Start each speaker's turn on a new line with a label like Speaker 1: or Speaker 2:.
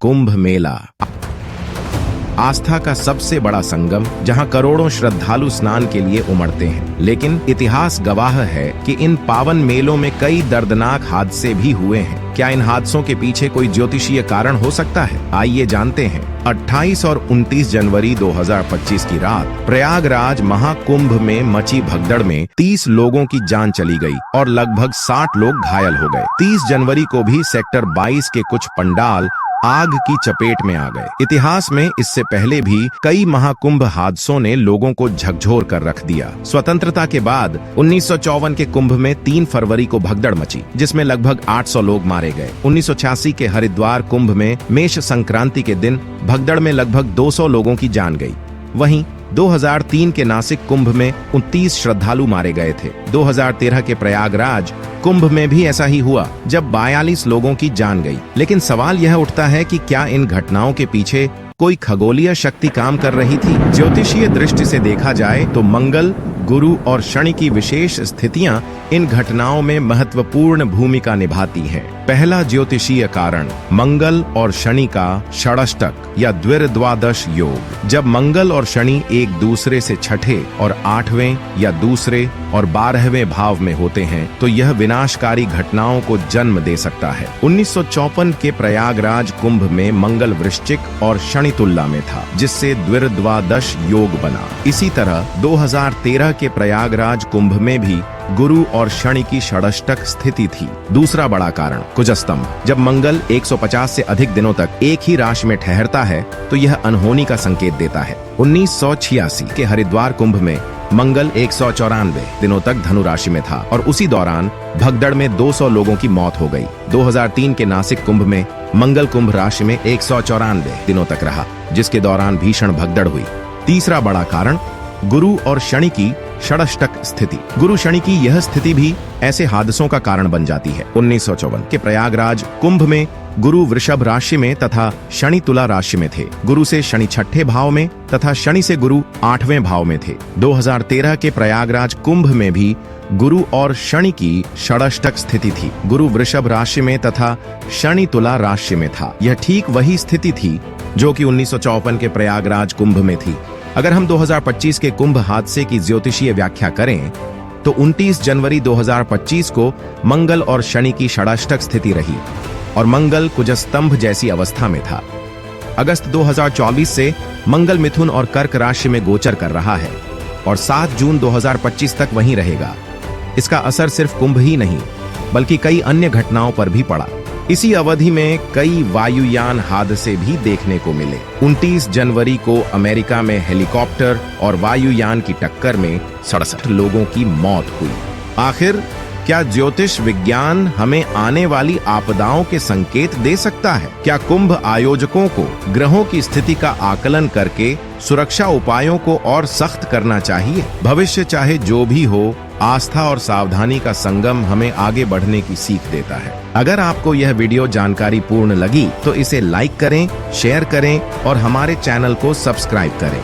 Speaker 1: कुंभ मेला आस्था का सबसे बड़ा संगम, जहां करोड़ों श्रद्धालु स्नान के लिए उमड़ते हैं। लेकिन इतिहास गवाह है कि इन पावन मेलों में कई दर्दनाक हादसे भी हुए हैं। क्या इन हादसों के पीछे कोई ज्योतिषीय कारण हो सकता है? आइए जानते हैं। 28 और 29 जनवरी 2025 की रात प्रयागराज महाकुंभ में मची भगदड़ में 30 लोगों की जान चली गई और लगभग 60 लोग घायल हो गए। 30 जनवरी को भी सेक्टर 22 के कुछ पंडाल आग की चपेट में आ गए। इतिहास में इससे पहले भी कई महाकुंभ हादसों ने लोगों को झकझोर कर रख दिया। स्वतंत्रता के बाद 1954 के कुंभ में 3 फरवरी को भगदड़ मची, जिसमें लगभग 800 लोग मारे गए। 1986 के हरिद्वार कुंभ में मेष संक्रांति के दिन भगदड़ में लगभग 200 लोगों की जान गई। वहीं 2003 के नासिक कुंभ में 29 श्रद्धालु मारे गए थे। 2013 के प्रयागराज कुंभ में भी ऐसा ही हुआ, जब 42 लोगों की जान गई। लेकिन सवाल यह उठता है कि क्या इन घटनाओं के पीछे कोई खगोलीय शक्ति काम कर रही थी? ज्योतिषीय दृष्टि से देखा जाए तो मंगल, गुरु और शनि की विशेष स्थितियां इन घटनाओं में महत्वपूर्ण भूमिका निभाती हैं। पहला ज्योतिषीय कारण, मंगल और शनि का षष्टक या द्विर्द्वादश योग। जब मंगल और शनि एक दूसरे से छठे और 8वें या दूसरे और 12वें भाव में होते हैं तो यह विनाशकारी घटनाओं को जन्म दे सकता है। 1954 के प्रयागराज कुंभ में मंगल वृश्चिक और शनि तुला में था, जिससे द्विर्द्वादश योग बना। इसी तरह 2013 के प्रयागराज कुंभ में भी गुरु और शनि की षष्टक स्थिति थी। दूसरा बड़ा कारण, कुजस्तंभ। जब मंगल 150 से अधिक दिनों तक एक ही राशि में ठहरता है तो यह अनहोनी का संकेत देता है। 1986 के हरिद्वार कुंभ में मंगल 194 दिनों तक धनु राशि में था और उसी दौरान भगदड़ में 200 लोगों की मौत हो गई। 2003 के नासिक कुंभ में मंगल कुंभ राशि में 194 दिनों तक रहा, जिसके दौरान भीषण भगदड़ हुई। तीसरा बड़ा कारण, गुरु और शनि की षष्टक स्थिति। गुरु शनि की यह स्थिति भी ऐसे हादसों का कारण बन जाती है। 1954 के प्रयागराज कुंभ में गुरु वृषभ राशि में तथा शनि तुला राशि में थे। गुरु से शनि छठे भाव में तथा शनि से गुरु 8वें भाव में थे। 2013 के प्रयागराज कुंभ में भी गुरु और शनि की षष्टक स्थिति थी। गुरु वृषभ राशि में तथा शनि तुला राशि में था। यह ठीक वही स्थिति थी जो कि 1954 के प्रयागराज कुंभ में थी। अगर हम 2025 के कुंभ हादसे की ज्योतिषीय व्याख्या करें तो 29 जनवरी 2025 को मंगल और शनि की षष्टक स्थिति रही और मंगल कुजस्तंभ जैसी अवस्था में था। अगस्त 2024 से मंगल मिथुन और कर्क राशि में गोचर कर रहा है और 7 जून 2025 तक वहीं रहेगा। इसका असर सिर्फ कुंभ ही नहीं बल्कि कई अन्य घटनाओं पर भी पड़ा। इसी अवधि में कई वायुयान हादसे भी देखने को मिले। 29 जनवरी को अमेरिका में हेलीकॉप्टर और वायुयान की टक्कर में 67 लोगों की मौत हुई। आखिर क्या ज्योतिष विज्ञान हमें आने वाली आपदाओं के संकेत दे सकता है? क्या कुंभ आयोजकों को ग्रहों की स्थिति का आकलन करके सुरक्षा उपायों को और सख्त करना चाहिए? भविष्य चाहे जो भी हो, आस्था और सावधानी का संगम हमें आगे बढ़ने की सीख देता है। अगर आपको यह वीडियो जानकारी पूर्ण लगी तो इसे लाइक करें, शेयर करें और हमारे चैनल को सब्सक्राइब करें।